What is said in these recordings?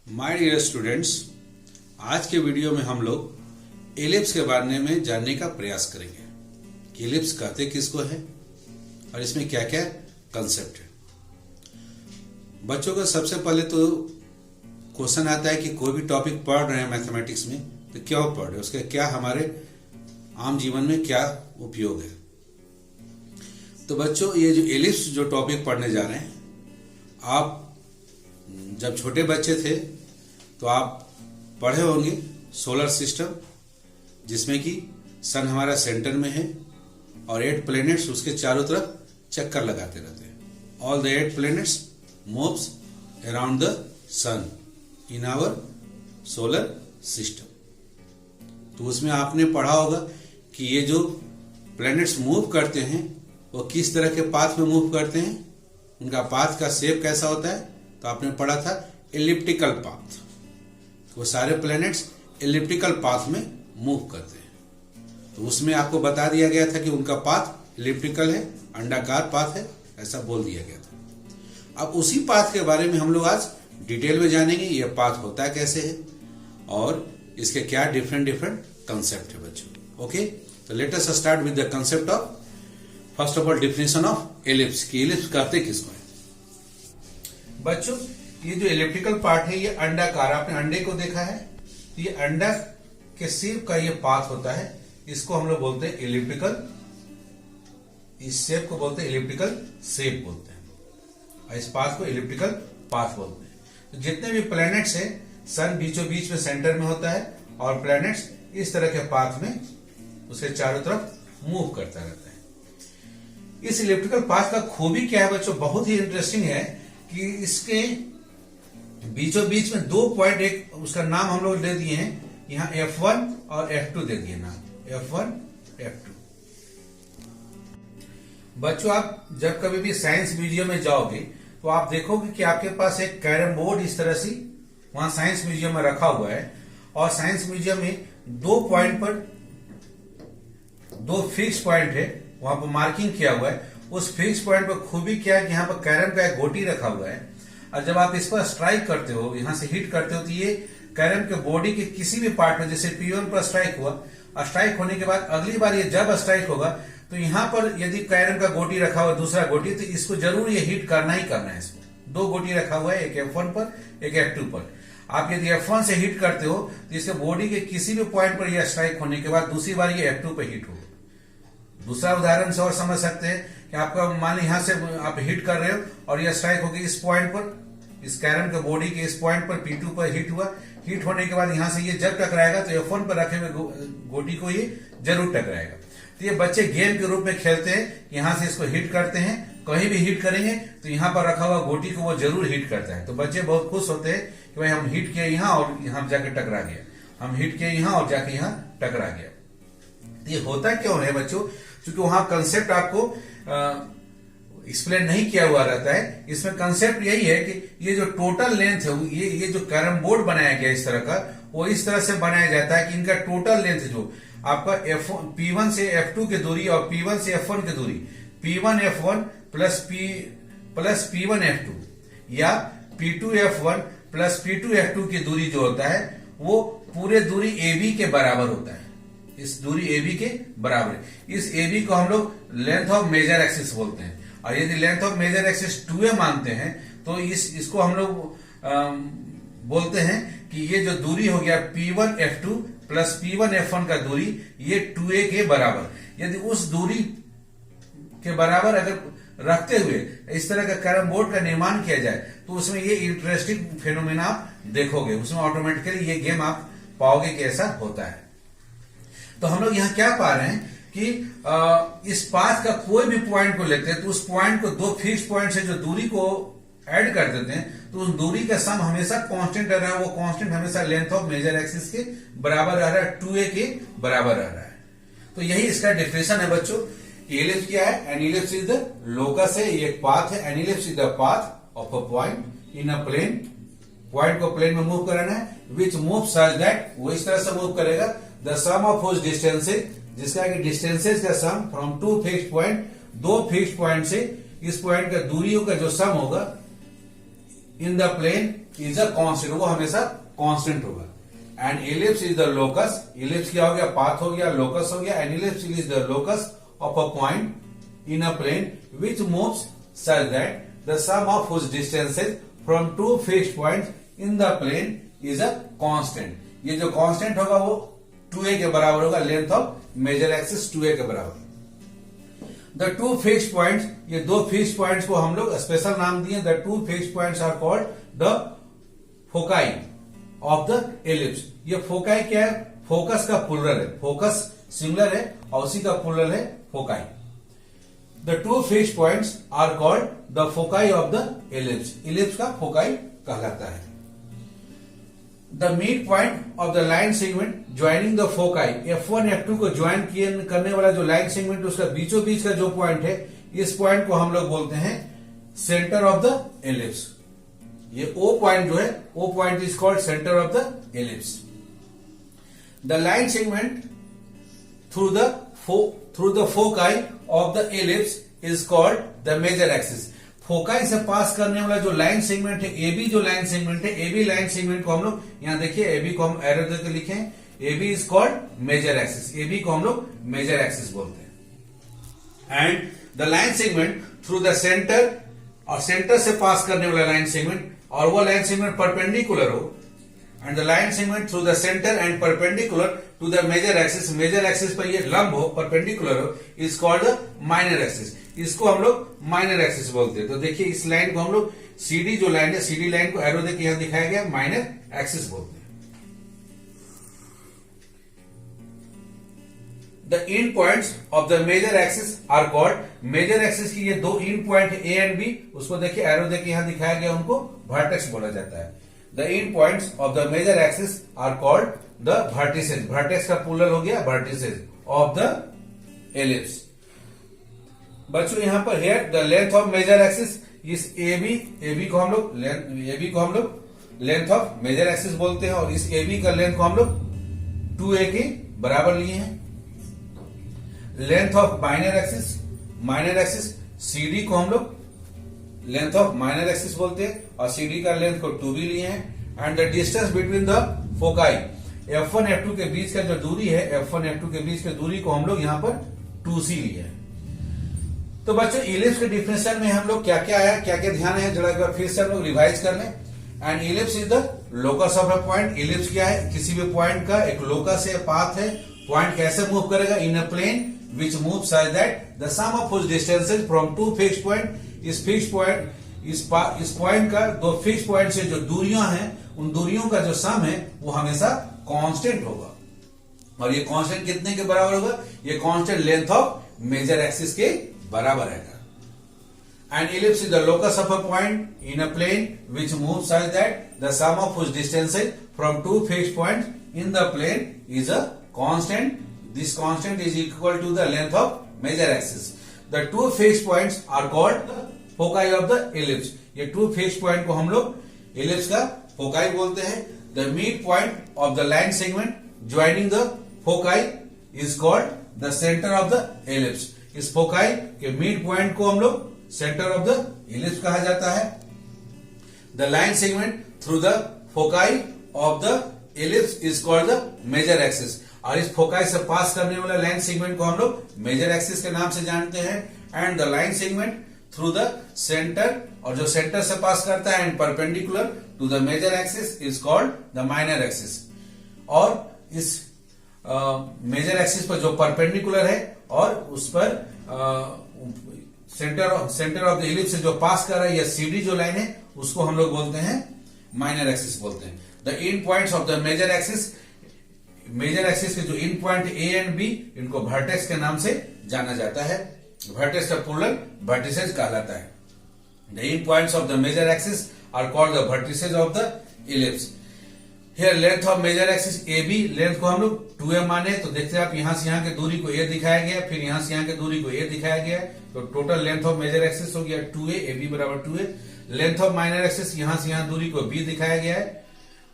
My dear students, आज के video में हम लोग एलिप्स के बारे में जानने का प्रयास करेंगे कि एलिप्स कहते किसको है और इसमें क्या क्या कंसेप्ट है। बच्चों का सबसे पहले तो क्वेश्चन आता है कि कोई भी टॉपिक पढ़ रहे हैं मैथमेटिक्स में तो क्यों पढ़ रहे हैं, उसके क्या हमारे आम जीवन में क्या उपयोग है। तो बच्चों, ये जो एलिप्स जो टॉपिक पढ़ने जा रहे हैं, आप जब छोटे बच्चे थे तो आप पढ़े होंगे सोलर सिस्टम, जिसमें कि सन हमारा सेंटर में है और 8 प्लैनेट्स उसके चारों तरफ चक्कर लगाते रहते हैं। All the 8 planets moves around the sun in our solar system. तो उसमें आपने पढ़ा होगा कि ये जो प्लैनेट्स मूव करते हैं वो किस तरह के पाथ में मूव करते हैं, उनका पाथ का शेप कैसा होता है। तो आपने पढ़ा था एलिप्टिकल पाथ। वो सारे प्लैनेट्स एलिप्टिकल पाथ में मूव करते हैं। तो उसमें आपको बता दिया गया था कि उनका पाथ एलिप्टिकल है, अंडाकार पाथ है, ऐसा बोल दिया गया था। अब उसी पाथ के बारे में हम लोग आज डिटेल में जानेंगे, ये पाथ होता कैसे है और इसके क्या डिफरेंट कंसेप्ट है बच्चों। ओके, तो let us start with the concept of first of all definition of ellipse की एलिप्स कहते किसको है। बच्चों, ये जो इलेक्ट्रिकल पार्ट है ये अंडाकार, आपने अंडे को देखा है, तो ये अंडा के शेप का ये पाथ होता है, इसको हम लोग बोलते हैं इलिप्टिकल। इस शेप को बोलते हैं इलिप्टिकल शेप बोलते हैं और इस पाथ को इलिप्टिकल पाथ बोलते हैं। तो जितने भी प्लैनेट्स हैं, सन बीचों बीच में सेंटर में होता है और प्लैनेट्स इस तरह के पाथ में उसके चारों तरफ मूव करता रहता है। इस इलिप्टिकल पाथ का खूबी क्या है बच्चों, बहुत ही इंटरेस्टिंग है कि इसके बीचों बीच में 2 पॉइंट, एक उसका नाम हम लोग दे दिए हैं यहाँ F1 और F2 दे दिए नाम, F1 F2। बच्चों, आप जब कभी भी साइंस म्यूजियम में जाओगे तो आप देखोगे कि आपके पास एक कैरम बोर्ड इस तरह से वहां साइंस म्यूजियम में रखा हुआ है और साइंस म्यूजियम में 2 पॉइंट पर 2 फिक्स पॉइंट है, वहां पर मार्किंग किया हुआ है। उस फिक्स पॉइंट पर खूबी क्या है कि यहाँ पर कैरम का एक गोटी रखा हुआ है और जब आप इस पर स्ट्राइक करते हो, यहां से हिट करते हो, तो ये कैरम के बॉडी के किसी भी पार्ट में, जैसे P1 पर स्ट्राइक हुआ और स्ट्राइक होने के बाद अगली बार ये जब स्ट्राइक होगा तो यहाँ पर यदि कैरम का गोटी रखा हुआ दूसरा गोटी, तो इसको जरूर ये हिट करना ही करना है। इसको 2 गोटी रखा हुआ है, एक F1 पर एक F2 पर। आप यदि F1 से हिट करते हो तो इसके बॉडी के किसी भी पॉइंट पर यह स्ट्राइक होने के बाद दूसरी बार ये F2 पर हिट होगा। दूसरा उदाहरण से और समझ सकते हैं कि आपका मान ली यहां से आप हिट कर रहे हो और यह स्ट्राइक होगी इस पॉइंट पर, इस कैरम के बॉडी के इस पॉइंट पर P2 पर हिट हुआ। हिट होने के बाद यहां से ये जब टकराएगा तो F1 पर रखे हुए गोटी को ये जरूर टकराएगा। तो ये बच्चे गेम के रूप में खेलते हैं, यहां से इसको हिट करते हैं, कहीं भी हिट करेंगे तो यहाँ पर रखा हुआ गोटी को वो जरूर हिट करता है। तो बच्चे बहुत खुश होते हैं कि भाई हम हिट किए यहाँ और यहाँ जाके टकरा गया, हम हिट किए यहाँ और जाके यहाँ टकरा गया। ये होता क्यों है बच्चों, क्योंकि वहां कंसेप्ट आपको एक्सप्लेन नहीं किया हुआ रहता है। इसमें कंसेप्ट यही है कि ये जो टोटल लेंथ है, ये जो कैरम बोर्ड बनाया गया इस तरह का, वो इस तरह से बनाया जाता है कि इनका टोटल लेंथ जो आपका P1 से F2 की दूरी और P1 से F1 की दूरी, P1 F1 plus P1 F2 या P2 F1 plus P2 F2 की दूरी जो होता है वो पूरे दूरी AB के बराबर होता है। इस दूरी AB के बराबर है। इस AB को हम लोग लेंथ ऑफ मेजर एक्सिस बोलते हैं और यदि length of major axis 2a मानते हैं तो इसको हम लोग बोलते हैं कि ये जो दूरी हो गया P1 F2 plus P1 F1 का दूरी, ये 2a के बराबर। यदि उस दूरी के बराबर अगर रखते हुए इस तरह का कैरम बोर्ड का निर्माण किया जाए तो उसमें ये इंटरेस्टिंग फेनोमेना आप देखोगे, उसमें ऑटोमेटिकली ये गेम आप पाओगे कि ऐसा होता है। तो हम लोग यहाँ क्या पा रहे हैं कि इस पाथ का कोई भी पॉइंट को लेते हैं तो उस पॉइंट को 2 फिक्स पॉइंट से जो दूरी को ऐड कर देते हैं तो उस दूरी का सम हमेशा कांस्टेंट रह रहा है। वो कांस्टेंट हमेशा लेंथ ऑफ मेजर एक्सिस के बराबर रह रहा है, 2a के बराबर रह रहा है। तो यही इसका डेफिनेशन है बच्चों। एलिप्स क्या है? An ellipse is the locus है, ये एक पाथ है। An ellipse is the path of a point in a plane. Point को प्लेन में मूव कराना है, विच मूव सच दैट, वो इस तरह से मूव करेगा the sum of whose distances, जिसका कि डिस्टेंसेज का sum from 2 fixed point, 2 fixed point से इस पॉइंट का दूरियों का जो सम होगा in the plane is a constant, वो हमेशा कांस्टेंट होगा। And ellipse is the locus, ellipse क्या हो गया, पाथ हो गया, लोकस हो गया। And ellipse is the locus of a point in a plane which moves such that the sum of whose distances from two fixed points in the plane is a constant. ये जो constant होगा वो 2a के बराबर होगा, length of major axis 2a के बराबर। The two fixed points, ये दो फिक्स्ड पॉइंट्स को हम लोग स्पेशल नाम दिए। The two fixed points are called the foci of the ellipse. ये फोकाई क्या है, फोकस का प्लुरल है, फोकस सिंगुलर है और उसी का प्लुरल है foci. The two fixed points are called the foci of the ellipse, ellipse का फोकाई कहलाता है। The mid point of the line segment joining the foci, F1 F2 को ज्वाइन करने वाला जो लाइन सेगमेंट उसका बीचों बीच का जो पॉइंट है, इस पॉइंट को हम लोग बोलते हैं सेंटर ऑफ द एलिप्स। ये O पॉइंट जो है, O point is called centre of the ellipse. The line segment through the foci of the ellipse is called the major axis. Foci से पास करने वाला जो लाइन सेगमेंट है, AB जो line segment है, AB line segment को हम लोग यहां देखिए AB को हम एरो देकर लिखे हैं, AB is called major axis, AB को हम लोग मेजर एक्सिस बोलते हैं। And the line segment through the centre, और सेंटर से पास करने वाला लाइन सेगमेंट, और वो लाइन सेगमेंट परपेंडिकुलर हो, and the line segment through the centre and perpendicular to the major axis, major axis पर ये लंब हो, परपेंडिकुलर हो, is called the minor axis. इसको हम लोग माइनर एक्सिस बोलते हैं। तो देखिए इस लाइन को हम लोग CD जो लाइन है, CD लाइन को एरो देके यहां दिखाया गया, माइनर एक्सिस बोलते हैं। The end points of the major axis are called, major axis की ये दो end point A and B, उसको देखिए एरो देके यहां दिखाया गया, उनको वर्टेक्स बोला जाता है। The end points of the major axis are called the vertices, vertex का प्लुरल हो गया वर्टिसेज ऑफ द एलिप्स। बच्चों यहां पर here the length of major axis, इस AB को हम लोग लेंथ ऑफ मेजर एक्सिस बोलते हैं, और इस AB का लेंथ को हम लोग 2a के बराबर लिए हैं। Length of minor axis CD को हम लोग लेंथ ऑफ माइनर एक्सिस बोलते हैं, और CD का लेंथ को 2b लिए हैं। And the distance between the foci, F1 F2 के बीच का जो दूरी है, F1 F2 के बीच की दूरी को हम लोग यहां पर 2c लिए हैं। तो बच्चों इलिप्स के डिफिनेशन में हम लोग क्या क्या आया, क्या क्या ध्यान है, जरा एक बार फिर से हम लोग रिवाइज कर लें। And ellipse is the locus of a point. Ellipse क्या है, किसी भी पॉइंट का एक लोकस है, पाथ है। पॉइंट कैसे मूव करेगा, in a plane which move such that the sum of whose distances from two fixed point, इस फिक्स्ड पॉइंट, इस पॉइंट का दो फिक्स्ड पॉइंट से जो दूरियां हैं, उन दूरियों का जो सम है वो हमेशा कांस्टेंट होगा। और ये कांस्टेंट कितने के बराबर होगा, ये constant length of major axis के बराबर है। And ellipse is the locus of a point in a plane which move such that the sum of whose distances from two fixed points in the plane is a constant. This constant is equal to the length of major axis. The two fixed points are called foci of the ellipse. ये two fixed point को हम लोग ellipse का foci बोलते हैं। The mid point of the line segment joining the foci is called the centre of the ellipse. इस foci के mid point को हम लोग सेंटर ऑफ द इलिप्स कहा जाता है। The line segment through the foci of the ellipse is called the major axis. और इस फोकाई से पास करने वाला लाइन सेगमेंट को हम लोग मेजर एक्सिस के नाम से जानते हैं। And the line segment through the centre, और जो सेंटर से पास करता है and perpendicular to the major axis is called the minor axis. और इस मेजर एक्सिस पर जो परपेंडिकुलर है और उस पर सेंटर ऑफ द इलिप्स से जो पास कर रहा है, या CD जो लाइन है, उसको हम लोग बोलते हैं माइनर एक्सिस बोलते हैं। The end points of the major axis, major axis के जो end point A and B, इनको वर्टेक्स के नाम से जाना जाता है। वर्टेक्स का प्लुरल वर्टिसेज कहलाता है। The end points of the major axis are called the vertices of the ellipse. Here length of major axis AB, length को हम लोग 2a माने, तो देखते हैं आप यहां से यहां की दूरी को a दिखाया गया, फिर यहां से यहां की दूरी को a दिखाया गया, तो total length of major axis हो गया 2a, AB बराबर 2a। Length of minor axis, यहां से यहां दूरी को b दिखाया गया है,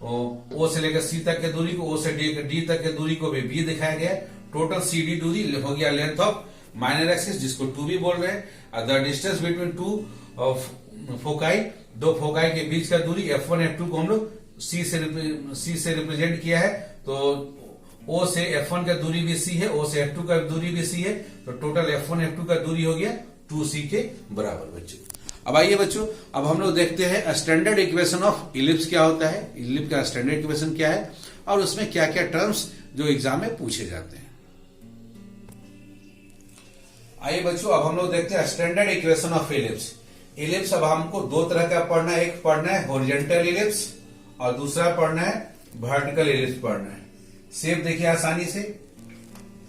O से लेकर C तक की दूरी को, O से D तक की दूरी को भी b दिखाया गया है। टोटल CD दूरी हो गया लेंथ ऑफ माइनर एक्सिस, जिसको 2b बोल रहे हैं। The distance between two foci, दो फोकाई के बीच का दूरी F1 F2 को हम लोग C से रिप्रेजेंट किया है। तो O से F1 का दूरी भी C है, O से F2 का दूरी भी C है, तो टोटल F1 F2 का दूरी हो गया 2C के बराबर बच्चों। अब आइए बच्चों, अब हम लोग देखते हैं स्टैंडर्ड इक्वेशन ऑफ इलिप्स क्या होता है, इलिप्स का स्टैंडर्ड इक्वेशन क्या है और उसमें क्या क्या टर्म्स जो एग्जाम में पूछे जाते हैं। आइए बच्चों, अब हम लोग देखते हैं standard equation of ellipse. Ellipse अब हमको दो तरह का पढ़ना है, एक पढ़ना है हॉरिजॉन्टल इलिप्स और दूसरा पढ़ना है वर्टिकल इलिप्स पढ़ना है। शेप देखिए आसानी से,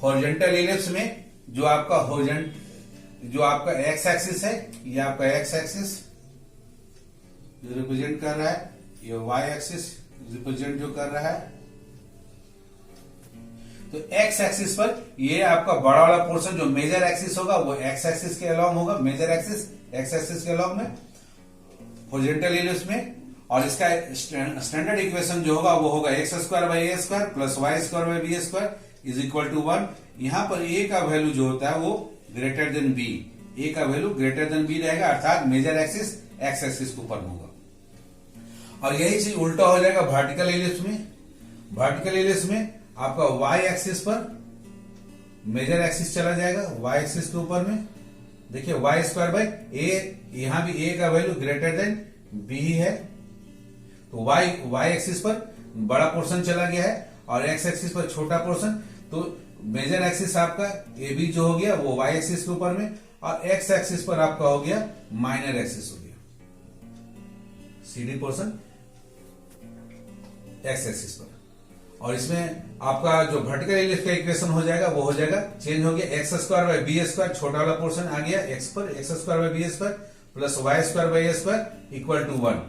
हॉरिजॉन्टल इलिप्स में जो आपका एक्स एक्सिस है, ये आपका एक्स एक्सिस जो रिप्रेजेंट कर रहा है, ये वाई एक्सिस रिप्रेजेंट जो कर रहा है। तो एक्स एक्सिस पर ये आपका बड़ा वाला पोर्शन जो मेजर एक्सिस होगा वो एक्स एक्सिस के अलॉन्ग होगा, मेजर एक्सिस एक्स एक्सिस के अलॉन्ग में हॉरिजॉन्टल इलिप्स में। और इसका स्टैंडर्ड इक्वेशन जो होगा वो होगा x square by a square plus y square by b square is equal to 1। यहां पर ए का वैल्यू जो होता है वो ग्रेटर देन बी, ए का वैल्यू ग्रेटर देन बी रहेगा, अर्थात मेजर एक्सिस एक्स एक्सिस के ऊपर होगा। और यही चीज उल्टा हो जाएगा वर्टिकल इलिप्स में। वर्टिकल इलिप्स में आपका वाई एक्सिस पर मेजर एक्सिस चला जाएगा, वाई एक्सिस के ऊपर में देखिए वाई स्क्वायर बाई ए, यहां भी ए का वैल्यू ग्रेटर देन बी है, तो वाई एक्सिस पर बड़ा पोर्शन चला गया है और एक्स एक्सिस पर छोटा पोर्शन। तो मेजर एक्सिस आपका ए बी जो हो गया वो वाई एक्सिस के ऊपर में और एक्स एक्सिस पर आपका हो गया माइनर एक्सिस हो गया, सीडी पोर्शन एक्स एक्सिस पर। और इसमें आपका जो वर्टिकल इलिप्स का इक्वेशन हो जाएगा वो हो जाएगा चेंज हो गया, x square by b square, छोटा वाला पोर्शन आ गया एक्स पर, x square by b square plus y square by a square equal to 1।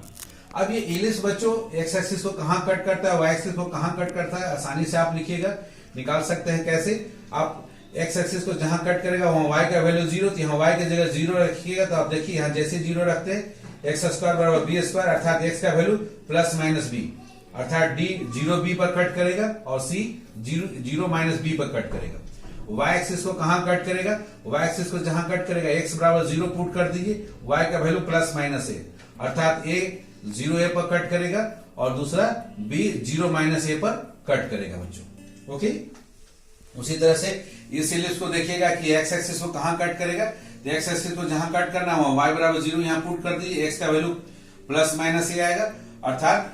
अब ये इलिप्स बच्चों एक्स एक्सिस को कहां कट करता है, वाई एक्सिस को कहां कट करता है, आसानी से आप लिखिएगा, निकाल सकते हैं। कैसे? आप एक्स एक्सिस को जहां कट करेगा वहां वाई का वैल्यू 0, तो यहाँ वाई की जगह 0 रखिएगा, तो आप देखिए यहाँ जैसे 0 रखते हैं एक्स स्क्वायर बराबर बी स्क्वायर, अर्थात एक्स का वैल्यू प्लस माइनस बी, अर्थात डी 0 बी पर कट करेगा और सी 0 माइनस बी पर कट करेगा। वाई एक्सिस को कहां कट करेगा, वाई एक्सिस को जहां कट करेगा एक्स बराबर 0 पुट कर दीजिए, वाई का वैल्यू प्लस माइनस ए, अर्थात ए 0 ए पर कट करेगा और दूसरा बी 0 माइनस ए पर कट करेगा बच्चों। ओके, उसी तरह से इस इलिप्स को देखिएगा कि एक्स एक्सिस को कहां कट करेगा, तो एक्स एक्सिस को जहां कट करना है वाई बराबर 0 यहां पुट कर दीजिए, एक्स का वैल्यू प्लस माइनस ए आएगा, अर्थात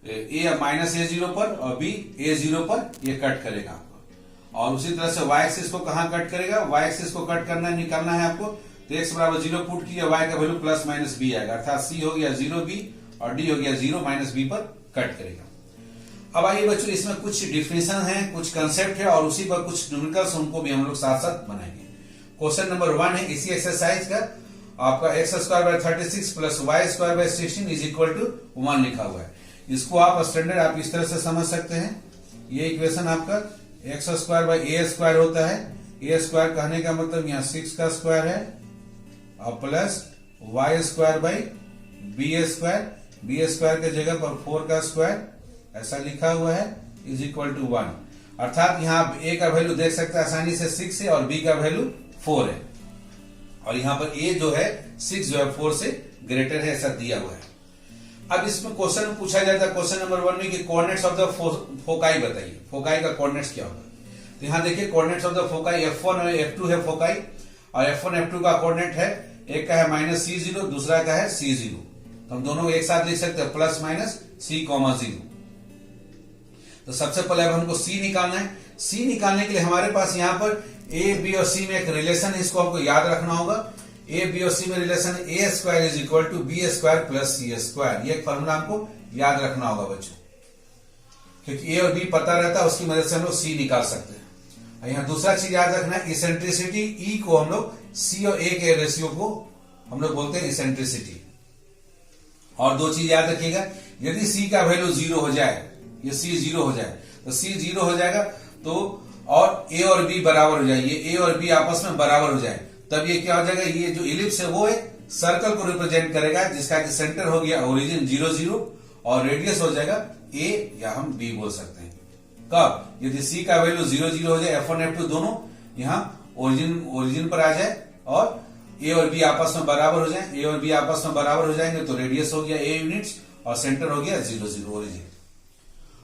ए माइनस ए 0 पर और बी ए 0 पर ये कट करेगा आपको। और उसी तरह से वाई एक्सिस को कहां कट करेगा, वाई एक्सिस को कट करना निकालना है आपको, तो एक्स बराबर 0 पुट किया, वाई का वैल्यू प्लस माइनस बी आएगा, अर्थात सी हो गया 0 बी और डी हो गया 0 माइनस बी पर कट करेगा। अब आइए बच्चों, इसमें कुछ डिफिनेशन है, कुछ कंसेप्ट है और उसी पर कुछ न्यूमेरिकल्स उनको भी हम लोग साथ साथ बनाएंगे। क्वेश्चन नंबर 1 है इसी एक्सरसाइज का, आपका x square by 36 plus y square by 16 is equal to 1 लिखा हुआ है। इसको आप स्टैंडर्ड आप इस तरह से समझ सकते हैं, ये इक्वेशन आपका x square by a square होता है, ए स्क्वायर कहने का मतलब यहाँ 6 का स्क्वायर है और plus y square by b square, b square के जगह पर 4 का स्क्वायर ऐसा लिखा हुआ है इज इक्वल टू 1, अर्थात यहाँ आप ए का वैल्यू देख सकते हैं आसानी से 6 है और बी का वैल्यू 4 है और यहाँ पर ए जो है 6 जो है 4 से ग्रेटर है ऐसा दिया हुआ है। अब इसमें क्वेश्चन पूछा जाता है क्वेश्चन नंबर 1 में कि कोऑर्डिनेट्स ऑफ द फोकाई बताइए, फोकाई का कोऑर्डिनेट्स क्या होगा। तो यहाँ देखिए coordinates of the foci F1 और F2 है फोकाई, और F1 F2 का कोऑर्डिनेट है, एक का है माइनस C0 दूसरा का है C0, तो हम दोनों को एक साथ लिख सकते हैं प्लस माइनस C,0। तो सबसे पहले अब हमको C निकालना है। C निकालने के लिए हमारे पास यहाँ पर A, B और C में एक रिलेशन है, इसको हमको याद रखना होगा। A, B और C में relation A square is equal to b square plus C square, ये फॉर्मूला हमको याद रखना होगा बच्चों, क्योंकि A और B पता रहता है, उसकी मदद से हम लोग C निकाल सकते हैं। यहाँ दूसरा चीज याद रखना है, इसेंट्रिसिटी E को हम लोग C और A के रेशियो को हम लोग बोलते हैं इसेंट्रिसिटी। और दो चीज याद रखिएगा, यदि C का वैल्यू 0 हो जाए, ये C 0 हो जाए, तो C 0 हो जाएगा तो और A और B बराबर हो जाए, ये A और B आपस में बराबर हो जाए, तब ये क्या हो जाएगा, ये जो इलिप्स है वो एक सर्कल को रिप्रेजेंट करेगा जिसका कि सेंटर हो गया ओरिजिन 0 0 और रेडियस हो जाएगा A या हम B बोल सकते हैं। कब? यदि C का वैल्यू 0 0 हो जाए, F1 F2 दोनों यहाँ ओरिजिन पर आ जाए और ए और बी आपस में बराबर हो जाए, ए और बी आपस में बराबर हो जाएंगे तो रेडियस हो गया ए यूनिट्स और सेंटर हो गया 0 0 ओरिजिन।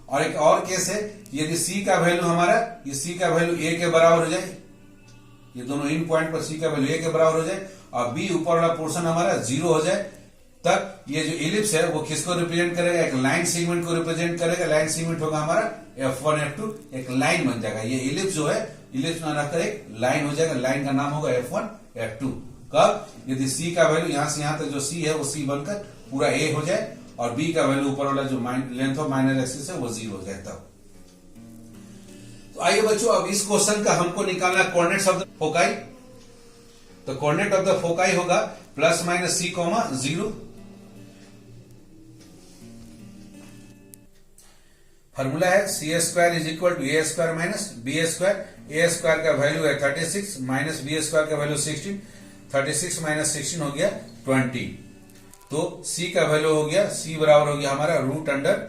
और एक और केस है, यदि सी का वैल्यू हमारा, ये सी का वैल्यू ए के बराबर हो जाए, ये दोनों इन पॉइंट पर सी का वैल्यू ए के बराबर हो जाए और बी ऊपर वाला पोर्शन हमारा 0 हो जाए, तब ये जो इलिप्स है वो किसको रिप्रेजेंट करेगा, एक लाइन सेगमेंट को रिप्रेजेंट करेगा। लाइन सेगमेंट होगा हमारा F1 F2, एक लाइन बन जाएगा। ये इलिप्स जो है, इलिप्स में रखकर एक लाइन हो जाएगा, लाइन का नाम होगा F1 F2। कब, यदि सी का वैल्यू यहां से यहां तक जो सी है वो सी बनकर पूरा ए हो जाए और बी का वैल्यू ऊपर वाला जो लेंथ ऑफ माइनर एक्सिस है वो 0 हो जाए तब। तो आइए बच्चों, अब इस क्वेश्चन का हमको निकालना कोऑर्डिनेट्स ऑफ द फोकाई। तो कोऑर्डिनेट ऑफ द फोकाई होगा plus minus C comma 0। Formula है C square is equal to A square minus B square. A square का वैल्यू है 36 माइनस बी स्क्वायर का वैल्यू 16। 36 माइनस 16 हो गया 20। तो c का वैल्यू हो गया, c बराबर हो गया हमारा रूट अंडर,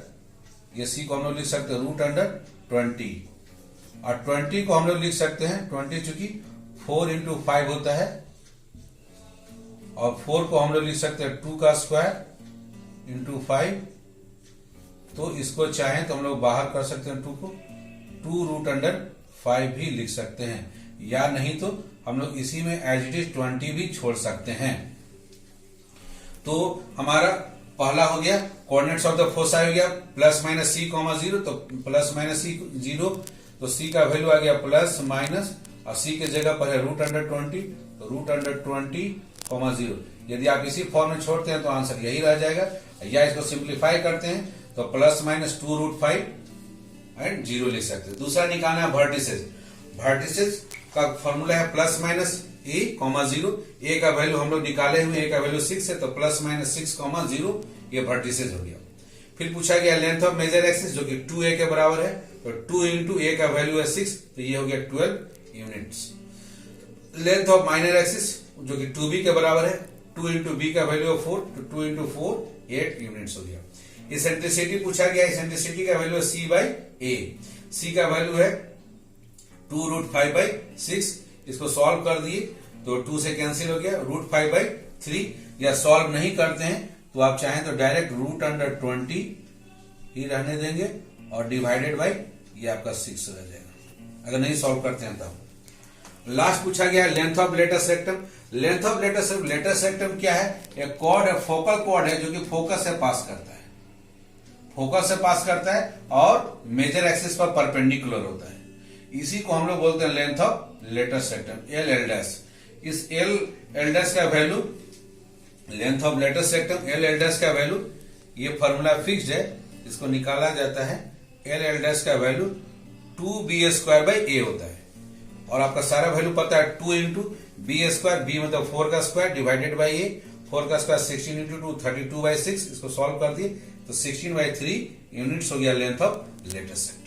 ये c को हम लोग लिख सकते हैं रूट अंडर 20 और 20 को हम लोग लिख सकते हैं 20 चूंकि 4 इंटू 5 होता है और 4 को हम लोग लिख सकते हैं 2 का स्क्वायर इंटू 5। तो इसको चाहें तो हम लोग बाहर कर सकते हैं 2 को, 2 रूट अंडर 5 भी लिख सकते हैं, या नहीं तो हम लोग इसी में एज इट इज 20 भी छोड़ सकते हैं। तो हमारा पहला हो गया कोऑर्डिनेट्स ऑफ द फोसाई हो गया प्लस माइनस सी कॉमा 0। तो प्लस माइनस सी 0, तो सी का वैल्यू आ गया प्लस माइनस और सी के जगह पर है रूट अंडर 20, तो रूट अंडर 20 कॉमा 0। यदि आप इसी फॉर्म में छोड़ते हैं तो आंसर यही रह जाएगा, या इसको सिंप्लीफाई करते हैं तो प्लस माइनस 2 रूट 5 एंड 0 लिख सकते हैं। दूसरा निकालना है वर्टिसेस। वर्टिसेस का फॉर्मूला है प्लस माइनस ए कॉमा 0। ए का वैल्यू हम लोग निकाले हुए, ए का वैल्यू 6 है तो प्लस माइनस 6 कॉमा 0 ये वर्टिसेस हो गया। फिर पूछा गया लेंथ ऑफ मेजर एक्सिस जो कि 2a के बराबर है, तो 2 इंटू ए का वैल्यू है 6 तो ये हो गया 12 units. Length of minor axis जो कि 2b के बराबर है, 2 इंटू बी का वैल्यू है 4 तो 2 इंटू 4 8 यूनिट्स हो गया। इसेंट्रिसिटी पूछा गया, इसेंट्रिसिटी का वैल्यू है c बाई ए। c का वैल्यू है 2 रूट 5 बाई 6। इसको सॉल्व कर दिए तो 2 से कैंसिल हो गया, रूट 5 बाई 3। या सॉल्व नहीं करते हैं तो आप चाहें तो डायरेक्ट रूट अंडर 20 ही रहने देंगे और डिवाइडेड बाई ये आपका 6 रह जाएगा, अगर नहीं सॉल्व करते हैं तब। लास्ट पूछा गया length of latus rectum. Length of latus rectum क्या है, एक कॉर्ड है, फोकल कॉर्ड है जो कि फोकस से पास करता है, फोकस से पास करता है और मेजर एक्सिस पर परपेंडिकुलर होता है। इसी को हम लोग बोलते हैं length of latus rectum, L L dash. इस एल एल डैश का value, length of latus rectum L L dash का वैल्यू, ये फॉर्मूला फिक्स्ड है, इसको निकाला जाता है। एल एल डैश का value 2b square by a होता है और आपका सारा वैल्यू पता है 2 इंटू बी स्क्वायर, बी मतलब 4 का स्क्वायर डिवाइडेड बाई ए। 4 का स्क्वायर 16 इंटू 2 32 बाई 6। इसको सॉल्व कर दिए तो 16 बाई 3 यूनिट्स हो गया लेंथ ऑफ लेटस रेक्टम।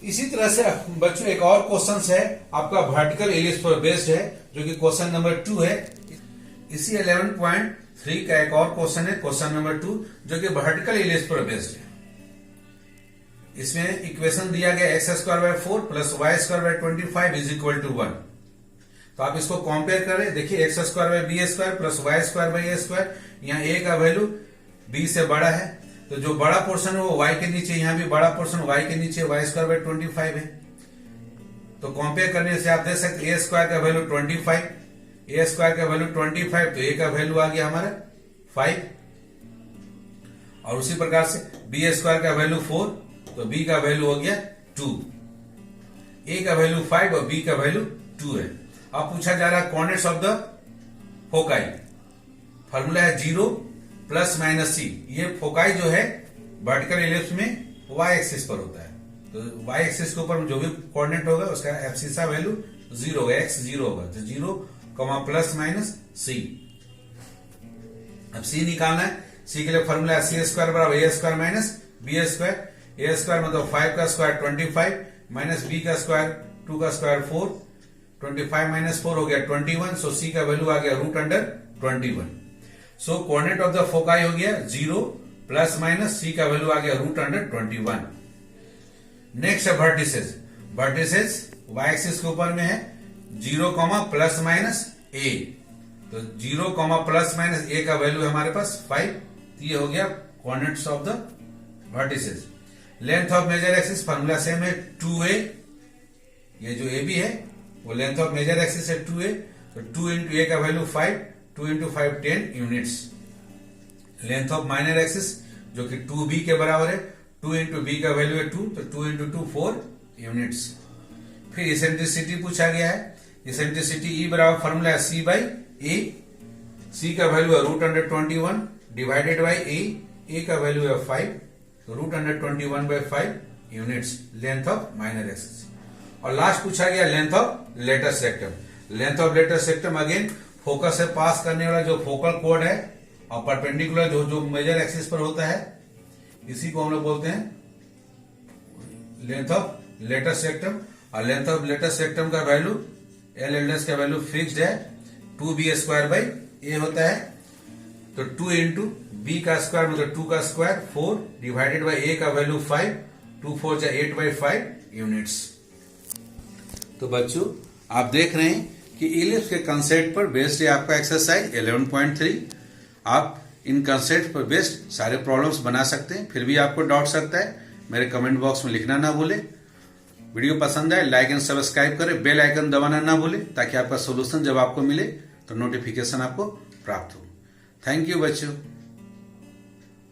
इसी तरह से बच्चों एक और क्वेश्चन है आपका वर्टिकल इलिप्स पर बेस्ड है जो कि क्वेश्चन नंबर 2 है। इसी 11.3 का एक और क्वेश्चन है, क्वेश्चन नंबर 2, जो कि वर्टिकल इलिप्स पर बेस्ड है। इसमें इक्वेशन दिया गया x square by 4 plus y square by 25 is equal to 1। तो आप इसको कंपेयर करें, देखिए x square by b square plus y square by a square, यहाँ ए का वैल्यू बी से बड़ा है तो जो बड़ा पोर्शन है वो y के नीचे, यहाँ भी बड़ा पोर्शन y के नीचे वाई स्क्वायर बाय 25 है। तो कंपेयर करने से आप देख सकते ए स्क्वायर का वैल्यू 25, ए स्क्वायर का वैल्यू 25 तो ए का वैल्यू आ गया हमारा 5। और उसी प्रकार से बी स्क्वायर का वैल्यू 4 तो बी का वैल्यू हो गया 2। ए का वैल्यू 5 और बी का वैल्यू 2 है। अब पूछा जा रहा है coordinates of the foci. Formula है 0 प्लस माइनस सी। ये फोकाई जो है वर्टिकल इलिप्स में वाई एक्सिस पर होता है, तो वाई एक्सिस के ऊपर जो भी कोऑर्डिनेट होगा उसका एब्सिसा वैल्यू 0 होगा, एक्स 0 होगा, तो 0 कॉमा प्लस माइनस सी। अब सी निकालना है, सी के लिए फॉर्मूला है सी स्क्वायर बराबर ए square minus B square. A square मतलब 5 का स्क्वायर 25 माइनस बी का स्क्वायर 2 का स्क्वायर 4, 25 माइनस 4 हो गया 21। सो सी का वैल्यू आ गया root under 21। So coordinate of the foci हो गया 0 प्लस माइनस सी का वैल्यू आ गया रूट अंडर 21। नेक्स्ट है वर्टिसेस। वर्टिसेस वाई एक्सिस के ऊपर में है 0 कॉमा प्लस माइनस ए। तो 0 कॉमा प्लस माइनस ए का वैल्यू है हमारे पास 5। ये हो गया coordinates of the vertices. Length of major axis formula same है 2a। ये जो ए बी है वो लेंथ ऑफ मेजर एक्सिस है 2a। तो 2 इंटू ए का value 5, 2 into 5 10 units. Length of minor axis जो कि 2b के बराबर है, 2 इंटू बी का वैल्यू है 2, तो 2 इंटू 2 4 यूनिट्स। फिर इसेंट्रिसिटी पूछा गया है। इसेंट्रिसिटी ई बराबर फॉर्मूला है सी बाई ए। सी का वैल्यू है √121 डिवाइडेड बाई ए का वैल्यू है 5, तो √121 by 5 units length of minor axis. और लास्ट पूछा गया length of letter सेक्टम। Length of letter सेक्टम again focus से पास करने वाला जो फोकल कोड है और परपेंडिकुलर जो मेजर एक्सिस पर होता है, इसी को हम लोग बोलते हैं लेंथ ऑफ लेटर सेक्टम। और लेंथ ऑफ लेटर सेक्टम का वैल्यू एल का वैल्यू फिक्स्ड है 2b² बाई ए होता है। तो 2 इंटू बी का स्क्वायर मतलब 2 का स्क्वायर 4 डिवाइडेड बाई ए का वैल्यू 5, 2 4 जा 8 बाई 5 यूनिट्स। तो बच्चों आप देख रहे हैं कि इलिप्स के कंसेप्ट पर बेस्ड है आपका एक्सरसाइज 11.3। आप इन कंसेप्ट पर बेस्ड सारे प्रॉब्लम्स बना सकते हैं। फिर भी आपको डाउट सकता है, मेरे कमेंट बॉक्स में लिखना ना भूलें। वीडियो पसंद आए लाइक एंड सब्सक्राइब करें, बेल आइकन दबाना ना भूलें ताकि आपका सोल्यूशन जब आपको मिले तो नोटिफिकेशन आपको प्राप्त हो। थैंक यू बच्चों।